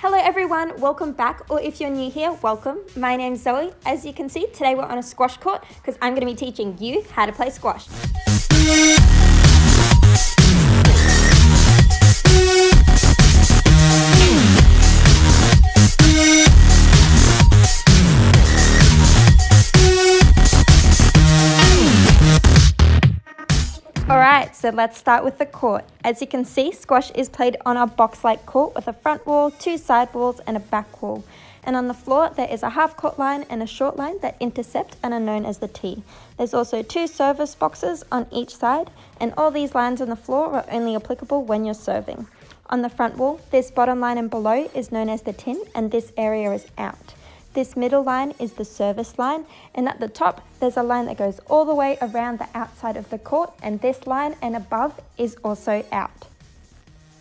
Hello everyone, welcome back, or if you're new here, welcome. My name's Zoe. As you can see, today we're on a squash court because I'm going to be teaching you how to play squash. Alright, so let's start with the court. As you can see, squash is played on a box-like court with a front wall, two side walls and a back wall. And on the floor there is a half court line and a short line that intercept and are known as the tee. There's also two service boxes on each side, and all these lines on the floor are only applicable when you're serving. On the front wall, this bottom line and below is known as the tin, and this area is out. This middle line is the service line, and at the top there's a line that goes all the way around the outside of the court, and this line and above is also out.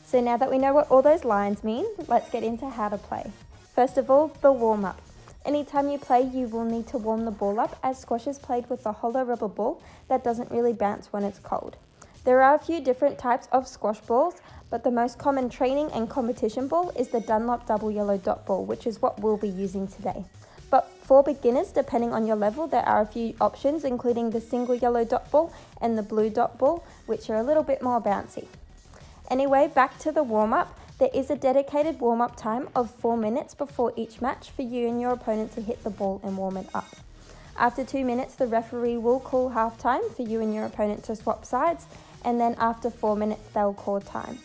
So now that we know what all those lines mean, let's get into how to play. First of all, the warm-up. Anytime you play, you will need to warm the ball up, as squash is played with a hollow rubber ball that doesn't really bounce when it's cold. There are a few different types of squash balls, but the most common training and competition ball is the Dunlop double yellow dot ball, which is what we'll be using today. But for beginners, depending on your level, there are a few options, including the single yellow dot ball and the blue dot ball, which are a little bit more bouncy. Anyway, back to the warm-up. There is a dedicated warm-up time of 4 minutes before each match for you and your opponent to hit the ball and warm it up. After 2 minutes, the referee will call half-time for you and your opponent to swap sides, and then after 4 minutes, they'll call time.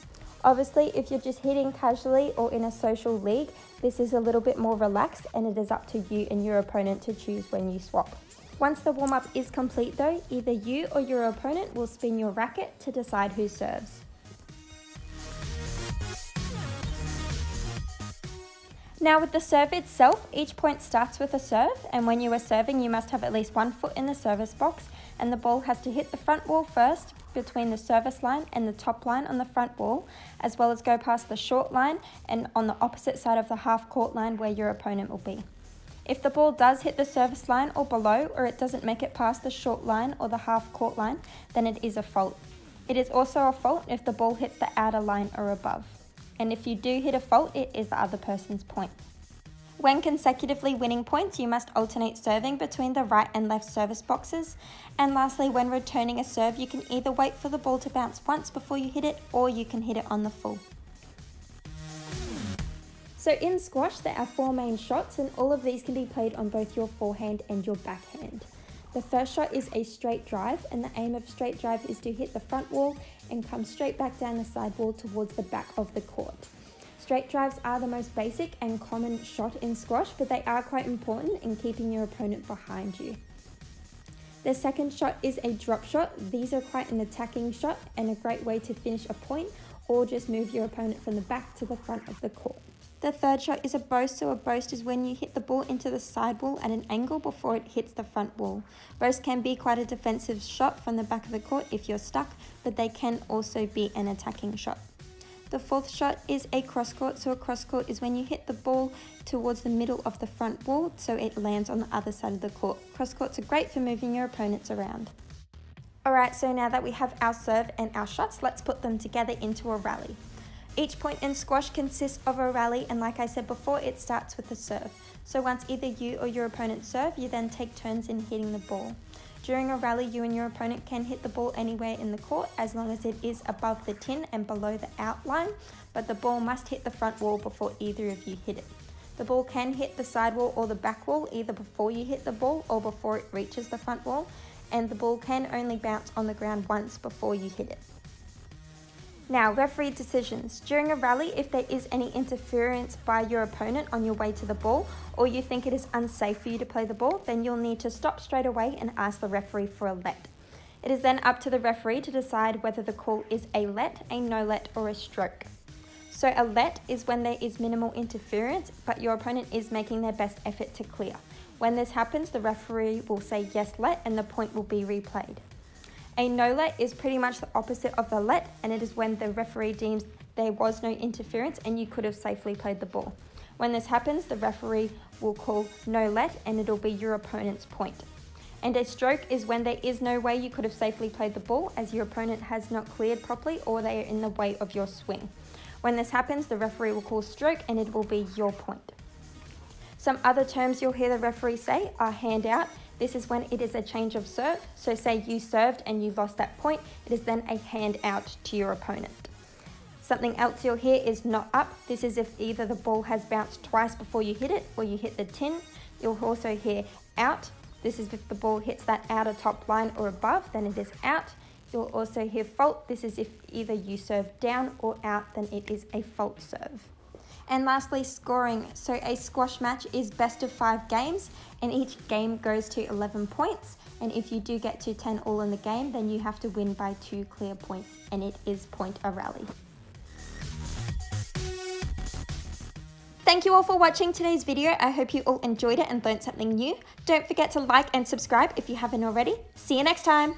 Obviously, if you're just hitting casually or in a social league, this is a little bit more relaxed, and it is up to you and your opponent to choose when you swap. Once the warm-up is complete though, either you or your opponent will spin your racket to decide who serves. Now with the serve itself, each point starts with a serve, and when you are serving you must have at least 1 foot in the service box, and the ball has to hit the front wall first between the service line and the top line on the front wall, as well as go past the short line and on the opposite side of the half court line where your opponent will be. If the ball does hit the service line or below, or it doesn't make it past the short line or the half court line, then it is a fault. It is also a fault if the ball hits the outer line or above. And if you do hit a fault, it is the other person's point. When consecutively winning points, you must alternate serving between the right and left service boxes. And lastly, when returning a serve, you can either wait for the ball to bounce once before you hit it, or you can hit it on the full. So in squash, there are 4 main shots, and all of these can be played on both your forehand and your backhand. The first shot is a straight drive, and the aim of straight drive is to hit the front wall and come straight back down the side wall towards the back of the court. Straight drives are the most basic and common shot in squash, but they are quite important in keeping your opponent behind you. The second shot is a drop shot. These are quite an attacking shot and a great way to finish a point, or just move your opponent from the back to the front of the court. The third shot is a boast. So a boast is when you hit the ball into the side wall at an angle before it hits the front wall. Boast can be quite a defensive shot from the back of the court if you're stuck, but they can also be an attacking shot. The fourth shot is a cross court. So a cross court is when you hit the ball towards the middle of the front wall so it lands on the other side of the court. Cross courts are great for moving your opponents around. Alright, so now that we have our serve and our shots, let's put them together into a rally. Each point in squash consists of a rally, and like I said before, it starts with a serve. So once either you or your opponent serve, you then take turns in hitting the ball. During a rally, you and your opponent can hit the ball anywhere in the court as long as it is above the tin and below the outline, but the ball must hit the front wall before either of you hit it. The ball can hit the side wall or the back wall either before you hit the ball or before it reaches the front wall, and the ball can only bounce on the ground once before you hit it. Now, referee decisions. During a rally, if there is any interference by your opponent on your way to the ball, or you think it is unsafe for you to play the ball, then you'll need to stop straight away and ask the referee for a let. It is then up to the referee to decide whether the call is a let, a no let, or a stroke. So a let is when there is minimal interference, but your opponent is making their best effort to clear. When this happens, the referee will say yes let, and the point will be replayed. A no-let is pretty much the opposite of the let, and it is when the referee deems there was no interference and you could have safely played the ball. When this happens, the referee will call no-let, and it'll be your opponent's point. And a stroke is when there is no way you could have safely played the ball, as your opponent has not cleared properly or they are in the way of your swing. When this happens, the referee will call stroke and it will be your point. Some other terms you'll hear the referee say are hand out. This is when it is a change of serve. So say you served and you lost that point, it is then a hand out to your opponent. Something else you'll hear is not up. This is if either the ball has bounced twice before you hit it or you hit the tin. You'll also hear out. This is if the ball hits that outer top line or above, then it is out. You'll also hear fault. This is if either you serve down or out, then it is a fault serve. And lastly, scoring. So a squash match is best of 5 games and each game goes to 11 points. And if you do get to 10 all in the game, then you have to win by 2 clear points and it is point a rally. Thank you all for watching today's video. I hope you all enjoyed it and learned something new. Don't forget to like and subscribe if you haven't already. See you next time.